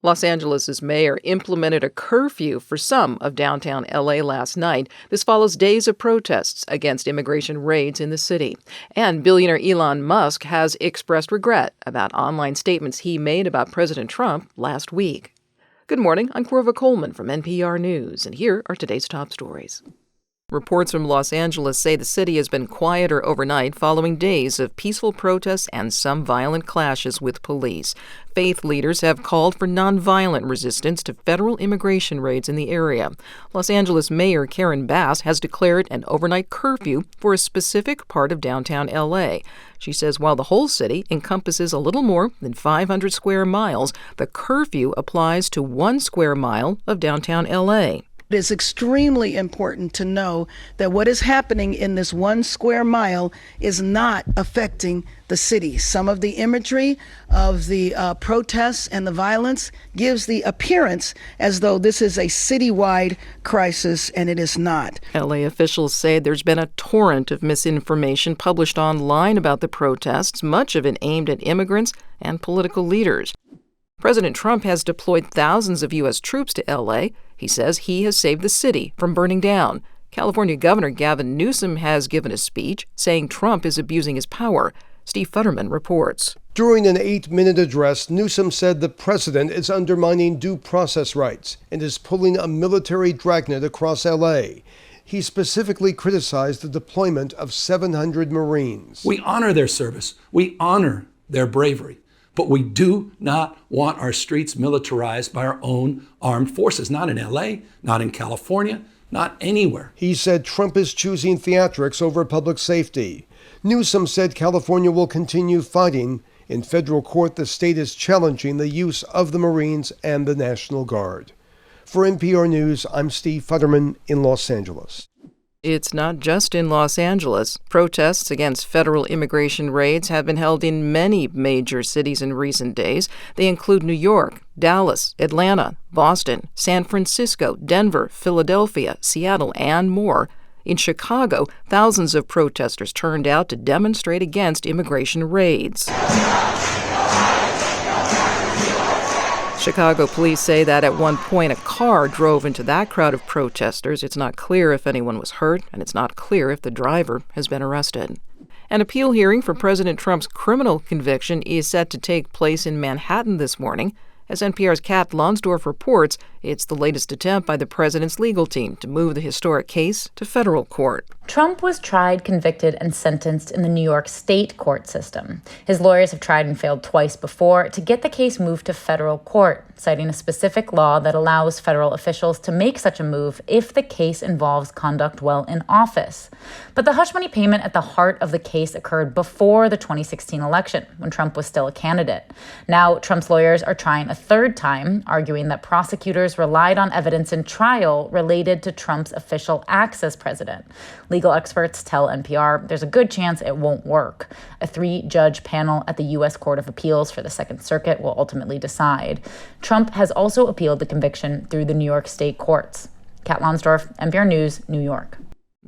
Los Angeles' mayor implemented a curfew for some of downtown L.A. last night. This follows days of protests against immigration raids in the city. And billionaire Elon Musk has expressed regret about online statements he made about President Trump last week. Good morning, I'm Corva Coleman from NPR News, and here are today's top stories. Reports from Los Angeles say the city has been quieter overnight following days of peaceful protests and some violent clashes with police. Faith leaders have called for nonviolent resistance to federal immigration raids in the area. Los Angeles Mayor Karen Bass has declared an overnight curfew for a specific part of downtown L.A. She says while the whole city encompasses a little more than 500 square miles, the curfew applies to 1 square mile of downtown L.A. It is extremely important to know that what is happening in this 1 square mile is not affecting the city. Some of the imagery of the protests and the violence gives the appearance as though this is a citywide crisis, and it is not. LA officials say there's been a torrent of misinformation published online about the protests, much of it aimed at immigrants and political leaders. President Trump has deployed thousands of U.S. troops to L.A. He says he has saved the city from burning down. California Governor Gavin Newsom has given a speech saying Trump is abusing his power. Steve Futterman reports. During an 8-minute address, Newsom said the president is undermining due process rights and is pulling a military dragnet across L.A. He specifically criticized the deployment of 700 Marines. We honor their service. We honor their bravery. But we do not want our streets militarized by our own armed forces, not in L.A., not in California, not anywhere. He said Trump is choosing theatrics over public safety. Newsom said California will continue fighting. In federal court, the state is challenging the use of the Marines and the National Guard. For NPR News, I'm Steve Futterman in Los Angeles. It's not just in Los Angeles. Protests against federal immigration raids have been held in many major cities in recent days. They include New York, Dallas, Atlanta, Boston, San Francisco, Denver, Philadelphia, Seattle, and more. In Chicago, thousands of protesters turned out to demonstrate against immigration raids. Chicago police say that at one point a car drove into that crowd of protesters. It's not clear if anyone was hurt, and it's not clear if the driver has been arrested. An appeal hearing for President Trump's criminal conviction is set to take place in Manhattan this morning. As NPR's Kat Lonsdorf reports, it's the latest attempt by the president's legal team to move the historic case to federal court. Trump was tried, convicted, and sentenced in the New York state court system. His lawyers have tried and failed twice before to get the case moved to federal court, citing a specific law that allows federal officials to make such a move if the case involves conduct while in office. But the hush money payment at the heart of the case occurred before the 2016 election, when Trump was still a candidate. Now, Trump's lawyers are trying a third time, arguing that prosecutors relied on evidence in trial related to Trump's official acts as president. Legal experts tell NPR there's a good chance it won't work. A 3-judge panel at the U.S. Court of Appeals for the Second Circuit will ultimately decide. Trump has also appealed the conviction through the New York state courts. Kat Lonsdorf, NPR News, New York.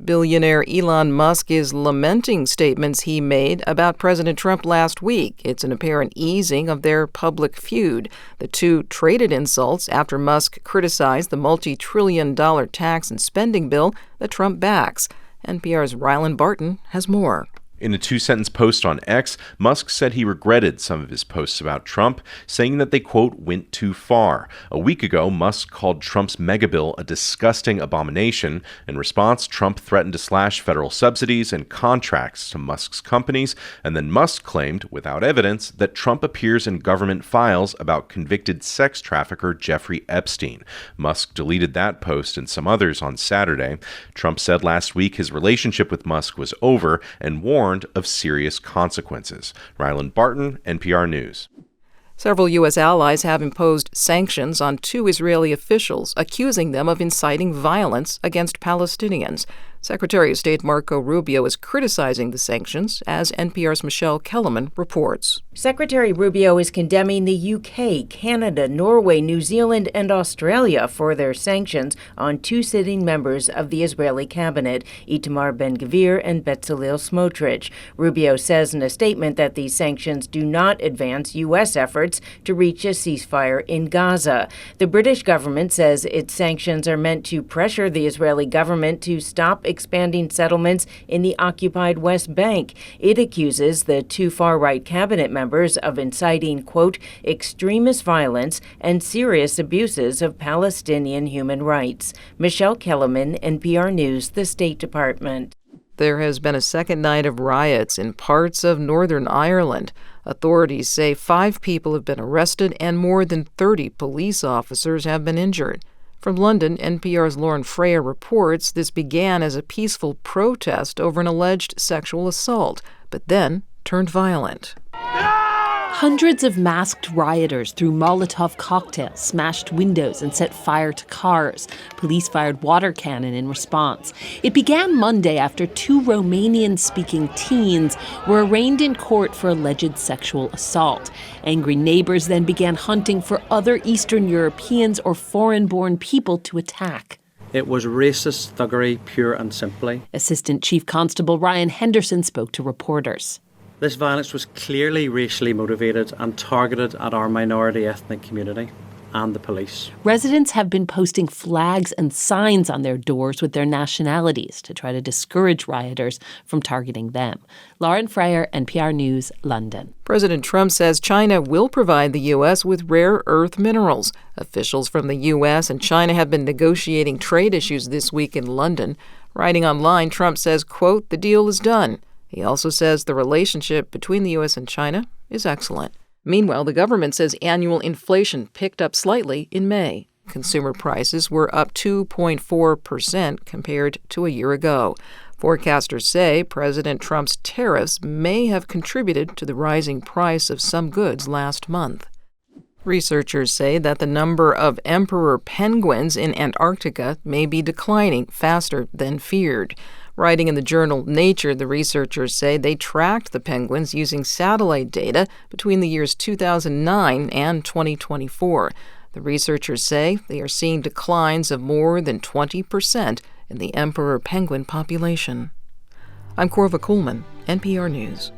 Billionaire Elon Musk is lamenting statements he made about President Trump last week. It's an apparent easing of their public feud. The two traded insults after Musk criticized the multi-trillion-dollar tax and spending bill that Trump backs. NPR's Rylan Barton has more. In a 2-sentence post on X, Musk said he regretted some of his posts about Trump, saying that they, quote, went too far. A week ago, Musk called Trump's megabill a disgusting abomination. In response, Trump threatened to slash federal subsidies and contracts to Musk's companies, and then Musk claimed, without evidence, that Trump appears in government files about convicted sex trafficker Jeffrey Epstein. Musk deleted that post and some others on Saturday. Trump said last week his relationship with Musk was over and warned of serious consequences. Rylan Barton, NPR News. Several U.S. allies have imposed sanctions on 2 Israeli officials, accusing them of inciting violence against Palestinians. Secretary of State Marco Rubio is criticizing the sanctions, as NPR's Michelle Kellerman reports. Secretary Rubio is condemning the UK, Canada, Norway, New Zealand, and Australia for their sanctions on two sitting members of the Israeli cabinet, Itamar Ben-Gvir and Bezalel Smotrich. Rubio says in a statement that these sanctions do not advance U.S. efforts to reach a ceasefire in Gaza. The British government says its sanctions are meant to pressure the Israeli government to stop expanding settlements in the occupied West Bank. It accuses the two far-right cabinet members of inciting, quote, extremist violence and serious abuses of Palestinian human rights. Michelle Kellerman, NPR News, the State Department. There has been a second night of riots in parts of Northern Ireland. Authorities say 5 people have been arrested and more than 30 police officers have been injured. From London, NPR's Lauren Freyer reports this began as a peaceful protest over an alleged sexual assault, but then turned violent. Hundreds of masked rioters threw Molotov cocktails, smashed windows, and set fire to cars. Police fired water cannon in response. It began Monday after 2 Romanian-speaking teens were arraigned in court for alleged sexual assault. Angry neighbors then began hunting for other Eastern Europeans or foreign-born people to attack. It was racist thuggery, pure and simply. Assistant Chief Constable Ryan Henderson spoke to reporters. This violence was clearly racially motivated and targeted at our minority ethnic community and the police. Residents have been posting flags and signs on their doors with their nationalities to try to discourage rioters from targeting them. Lauren Freyer, NPR News, London. President Trump says China will provide the U.S. with rare earth minerals. Officials from the U.S. and China have been negotiating trade issues this week in London. Writing online, Trump says, quote, the deal is done. He also says the relationship between the U.S. and China is excellent. Meanwhile, the government says annual inflation picked up slightly in May. Consumer prices were up 2.4% compared to a year ago. Forecasters say President Trump's tariffs may have contributed to the rising price of some goods last month. Researchers say that the number of emperor penguins in Antarctica may be declining faster than feared. Writing in the journal Nature, the researchers say they tracked the penguins using satellite data between the years 2009 and 2024. The researchers say they are seeing declines of more than 20% in the emperor penguin population. I'm Corva Coleman, NPR News.